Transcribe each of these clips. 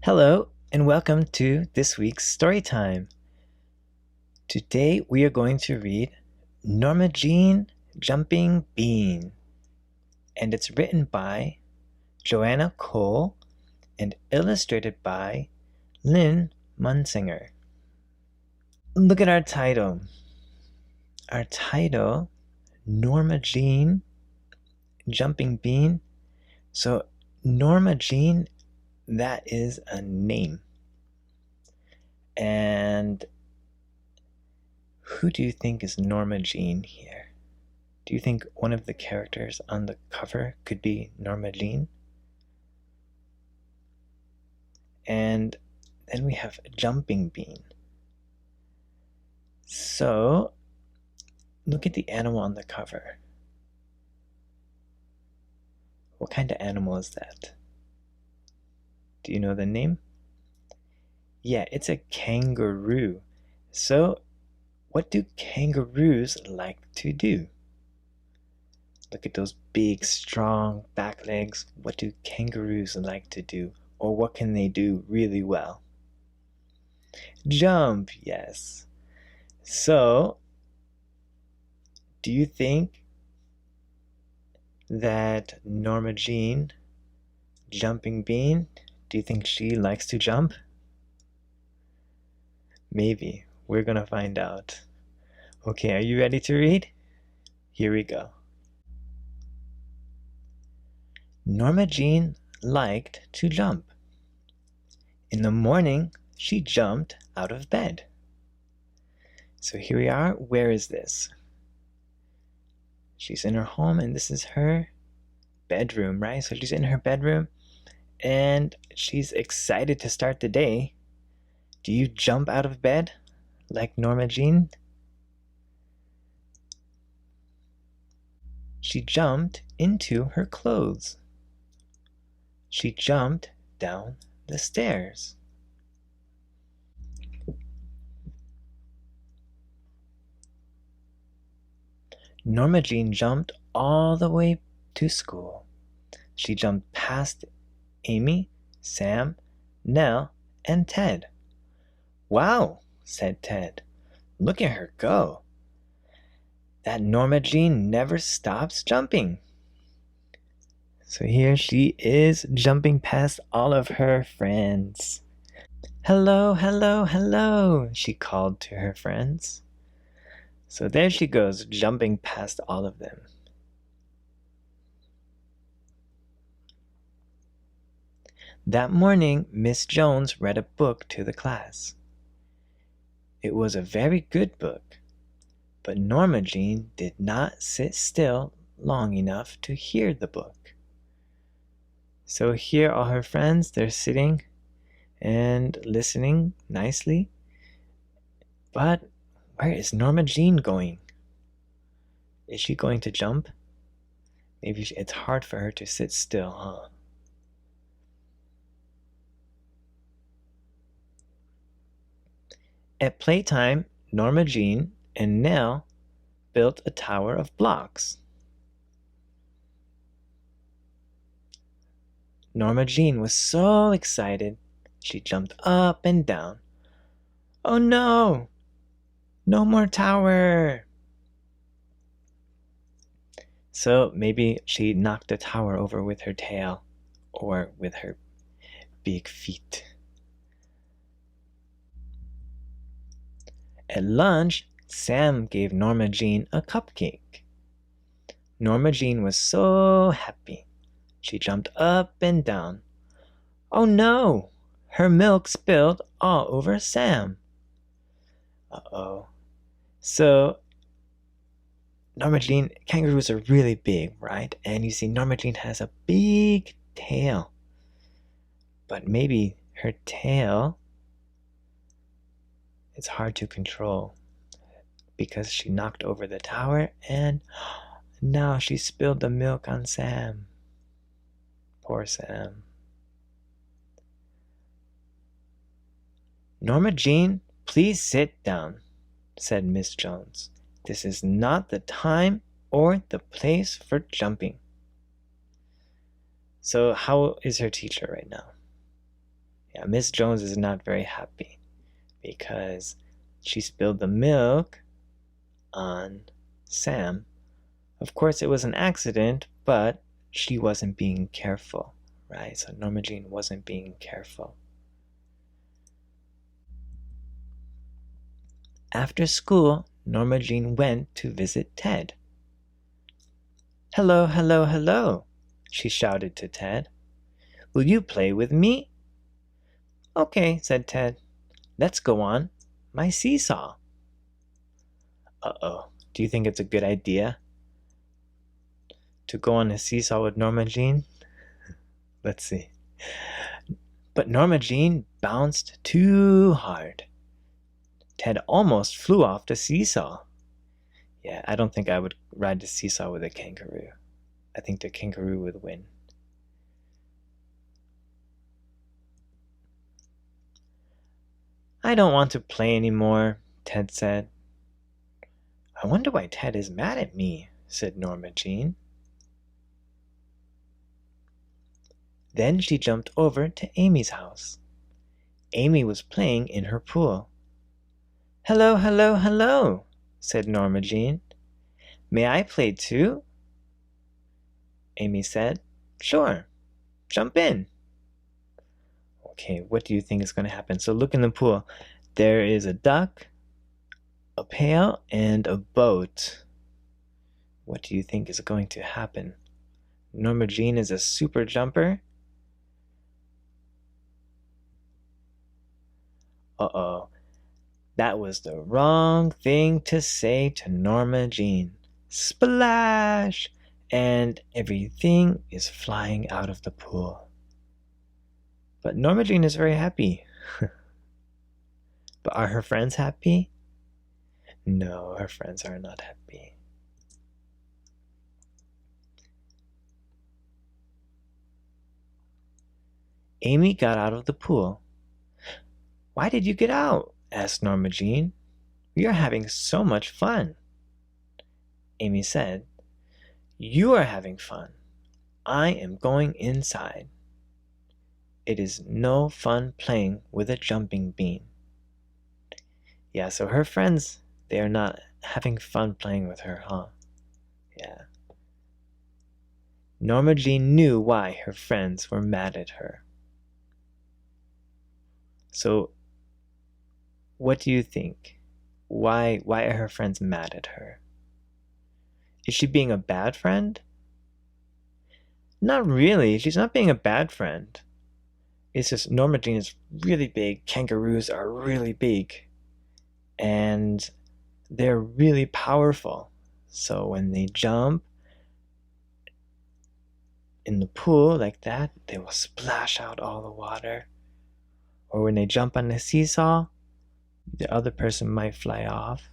Hello, and welcome to this week's story time. Today we are going to read Norma Jean Jumping Bean, and it's written by Joanna Cole and illustrated by Lynn Munsinger. Look at our title. Our title, Norma Jean Jumping Bean. So Norma Jean, that is a name. And who do you think is Norma Jean here? Do you think one of the characters on the cover could be Norma Jean? And then we have Jumping Bean. So, look at the animal on the cover. What kind of animal is that? Do you know the name? Yeah, it's a kangaroo. So, what do kangaroos like to do? Look at those big, strong back legs. What do kangaroos like to do? Or what can they do really well? Jump, yes. So, do you think that Norma Jean, Jumping Bean, do you think she likes to jump? Maybe. We're gonna find out. Okay, are you ready to read? Here we go. Norma Jean liked to jump. In the morning, she jumped out of bed. So here we are. Where is this? She's in her home, and this is her bedroom, right? So she's in her bedroom, and she's excited to start the day. Do you jump out of bed like Norma Jean? She jumped into her clothes. She jumped down the stairs. Norma Jean jumped all the way to school. She jumped past Amy, Sam, Nell, and Ted. Wow, said Ted. Look at her go. That Norma Jean never stops jumping. So here she is jumping past all of her friends. Hello, hello, hello, she called to her friends. So there she goes, jumping past all of them. That morning, Miss Jones read a book to the class. It was a very good book, but Norma Jean did not sit still long enough to hear the book. So here all her friends, they're sitting and listening nicely. But where is Norma Jean going? Is she going to jump? Maybe it's hard for her to sit still, huh? At playtime, Norma Jean and Nell built a tower of blocks. Norma Jean was so excited, she jumped up and down. Oh no! No more tower! So maybe she knocked the tower over with her tail or with her big feet. At lunch, Sam gave Norma Jean a cupcake. Norma Jean was so happy. She jumped up and down. Oh no! Her milk spilled all over Sam. Uh-oh. So, Norma Jean, kangaroos are really big, right? And you see Norma Jean has a big tail. But maybe her tail is hard to control because she knocked over the tower and now she spilled the milk on Sam. Poor Sam. Norma Jean, please sit down, said Miss Jones. This is not the time or the place for jumping. So how is her teacher right now? Yeah, Miss Jones is not very happy because she spilled the milk on Sam. Of course, it was an accident, but she wasn't being careful, right? So Norma Jean wasn't being careful. After school, Norma Jean went to visit Ted. "Hello, hello, hello," she shouted to Ted. "Will you play with me?" "Okay," said Ted. "Let's go on my seesaw." Uh-oh. Do you think it's a good idea to go on a seesaw with Norma Jean? Let's see. But Norma Jean bounced too hard. Ted almost flew off the seesaw. Yeah, I don't think I would ride the seesaw with a kangaroo. I think the kangaroo would win. "I don't want to play anymore," Ted said. "I wonder why Ted is mad at me," said Norma Jean. Then she jumped over to Amy's house. Amy was playing in her pool. "Hello, hello, hello," said Norma Jean. "May I play too?" Amy said. "Sure, jump in." Okay, what do you think is going to happen? So look in the pool. There is a duck, a pail, and a boat. What do you think is going to happen? Norma Jean is a super jumper. Uh-oh. That was the wrong thing to say to Norma Jean. Splash! And everything is flying out of the pool. But Norma Jean is very happy. But are her friends happy? No, her friends are not happy. Amy got out of the pool. "Why did you get out?" asked Norma Jean. "We are having so much fun." Amy said, "You are having fun. I am going inside. It is no fun playing with a jumping bean." Yeah, so her friends, they are not having fun playing with her, huh? Yeah. Norma Jean knew why her friends were mad at her. So, what do you think? Why are her friends mad at her? Is she being a bad friend? Not really. She's not being a bad friend. It's just Norma Jean is really big. Kangaroos are really big. And they're really powerful. So when they jump in the pool like that, they will splash out all the water. Or when they jump on the seesaw, the other person might fly off.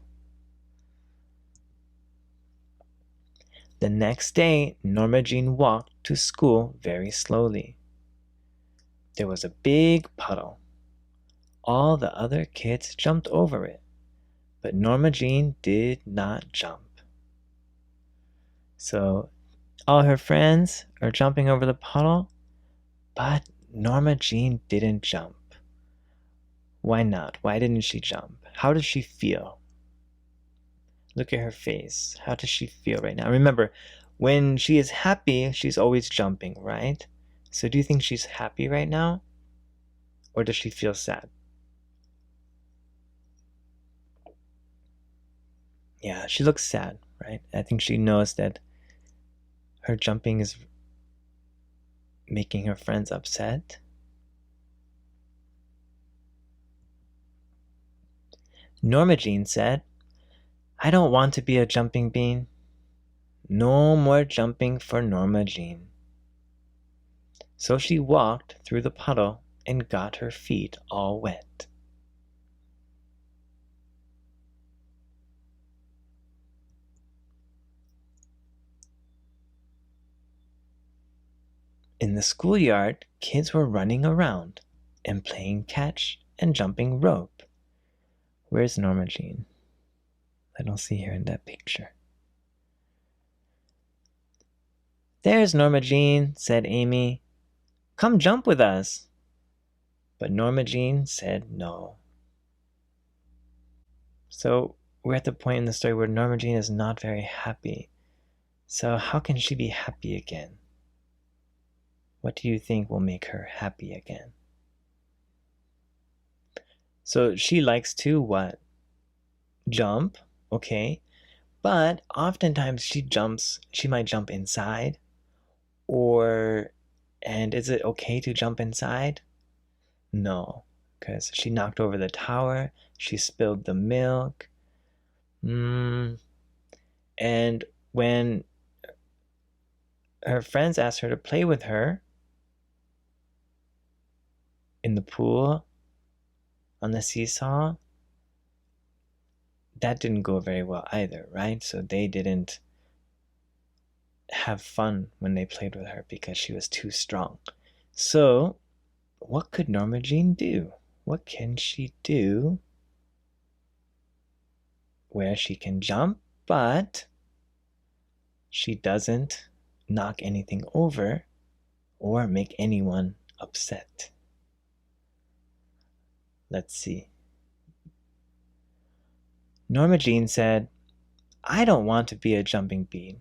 The next day, Norma Jean walked to school very slowly. There was a big puddle. All the other kids jumped over it, but Norma Jean did not jump. So all her friends are jumping over the puddle, but Norma Jean didn't jump. Why not? Why didn't she jump? How does she feel? Look at her face. How does she feel right now? Remember, when she is happy, she's always jumping, right? So do you think she's happy right now? Or does she feel sad? Yeah, she looks sad, right? I think she knows that her jumping is making her friends upset. Norma Jean said, "I don't want to be a jumping bean." No more jumping for Norma Jean. So she walked through the puddle and got her feet all wet. In the schoolyard, kids were running around and playing catch and jumping rope. Where's Norma Jean? I don't see her in that picture. "There's Norma Jean," said Amy. "Come jump with us." But Norma Jean said no. So we're at the point in the story where Norma Jean is not very happy. So how can she be happy again? What do you think will make her happy again? So she likes to what? Jump, okay. But oftentimes she might jump inside. And is it okay to jump inside? No, because she knocked over the tower, she spilled the milk. And when her friends asked her to play with her in the pool, on the seesaw, that didn't go very well either, right? So they didn't have fun when they played with her because she was too strong. So, what could Norma Jean do? What can she do where she can jump, but she doesn't knock anything over or make anyone upset? Let's see. Norma Jean said, "I don't want to be a jumping bean.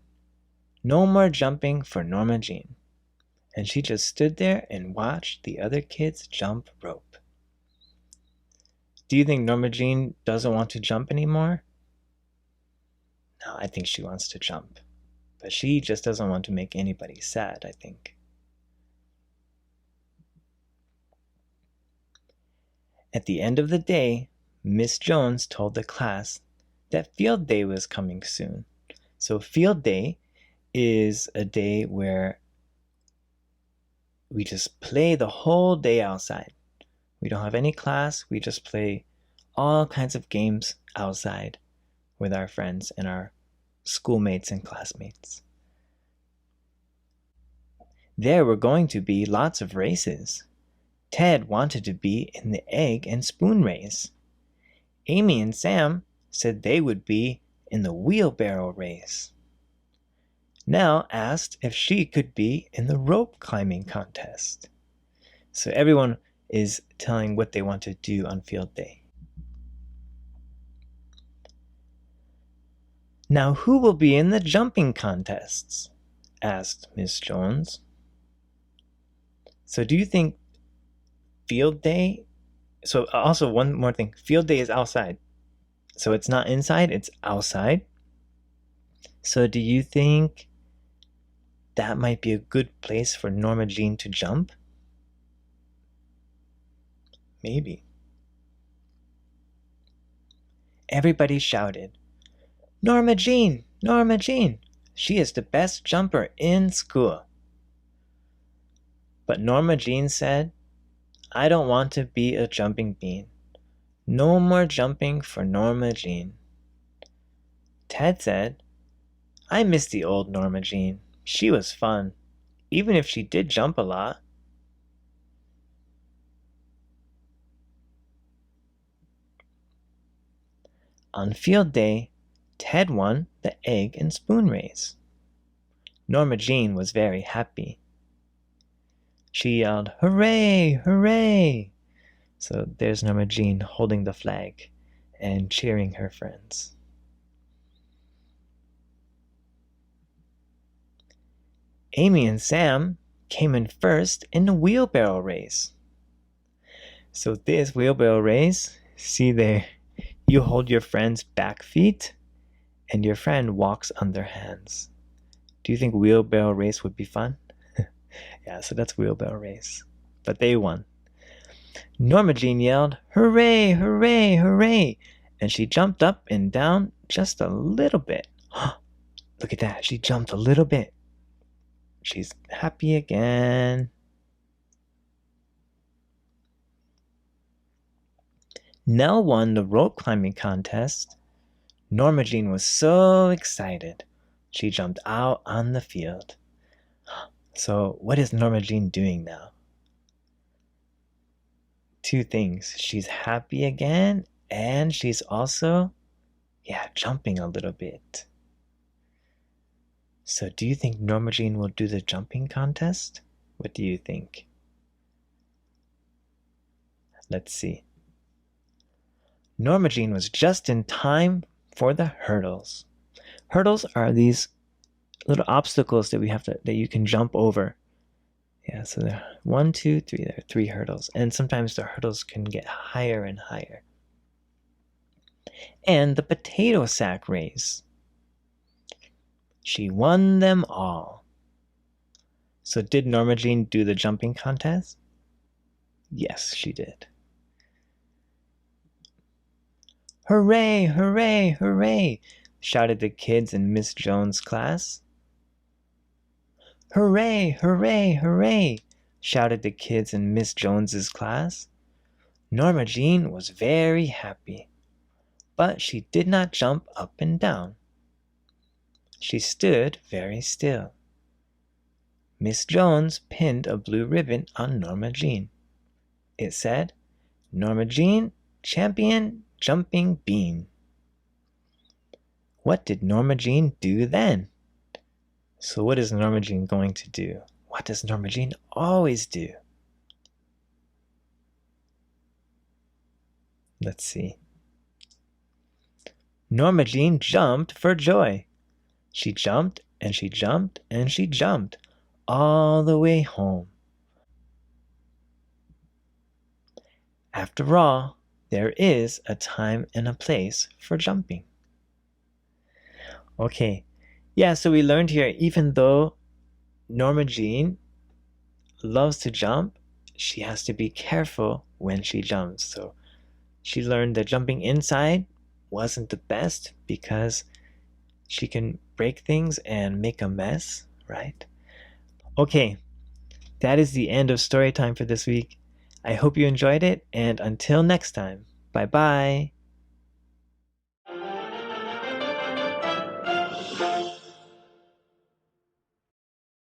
No more jumping for Norma Jean." And she just stood there and watched the other kids jump rope. Do you think Norma Jean doesn't want to jump anymore? No, I think she wants to jump. But she just doesn't want to make anybody sad, I think. At the end of the day, Miss Jones told the class that field day was coming soon. So field day is a day where we just play the whole day outside. We don't have any class, we just play all kinds of games outside with our friends and our schoolmates and classmates. There were going to be lots of races. Ted wanted to be in the egg and spoon race. Amy and Sam said they would be in the wheelbarrow race. Nell asked if she could be in the rope climbing contest. So everyone is telling what they want to do on field day. Now who will be in the jumping contests? Asked Miss Jones. So do you think field day? So also one more thing, field day is outside. So it's not inside, it's outside. So do you think that might be a good place for Norma Jean to jump? Maybe. Everybody shouted, "Norma Jean! Norma Jean! She is the best jumper in school." But Norma Jean said, "I don't want to be a jumping bean. No more jumping for Norma Jean." Ted said, "I miss the old Norma Jean. She was fun, even if she did jump a lot." On field day, Ted won the egg and spoon race. Norma Jean was very happy. She yelled, "Hooray! Hooray!" So there's Norma Jean holding the flag and cheering her friends. Amy and Sam came in first in the wheelbarrow race. So this wheelbarrow race, see there, you hold your friend's back feet and your friend walks on their hands. Do you think wheelbarrow race would be fun? Yeah, so that's wheelbarrow race. But they won. Norma Jean yelled, "Hooray, hooray, hooray!" And she jumped up and down just a little bit. Look at that, she jumped a little bit. She's happy again. Nell won the rope climbing contest. Norma Jean was so excited. She jumped out on the field. So what is Norma Jean doing now? Two things. She's happy again, and she's also, jumping a little bit. So do you think Norma Jean will do the jumping contest? What do you think? Let's see. Norma Jean was just in time for the hurdles. Hurdles are these little obstacles that you can jump over. Yeah, so there are 1, 2, 3. There are 3 hurdles, and sometimes the hurdles can get higher and higher. And the potato sack race. She won them all. So did Norma Jean do the jumping contest? Yes, she did. Hooray, hooray, hooray, shouted the kids in Miss Jones' class. Hooray, hooray, hooray, shouted the kids in Miss Jones's class. Norma Jean was very happy, but she did not jump up and down. She stood very still. Miss Jones pinned a blue ribbon on Norma Jean. It said, Norma Jean, Champion Jumping Bean. What did Norma Jean do then? So what is Norma Jean going to do? What does Norma Jean always do? Let's see. Norma Jean jumped for joy. She jumped and she jumped and she jumped all the way home. After all, there is a time and a place for jumping. Okay, yeah, so we learned here, even though Norma Jean loves to jump, she has to be careful when she jumps. So she learned that jumping inside wasn't the best because she can break things and make a mess, right? Okay, that is the end of story time for this week. I hope you enjoyed it, and until next time, bye-bye.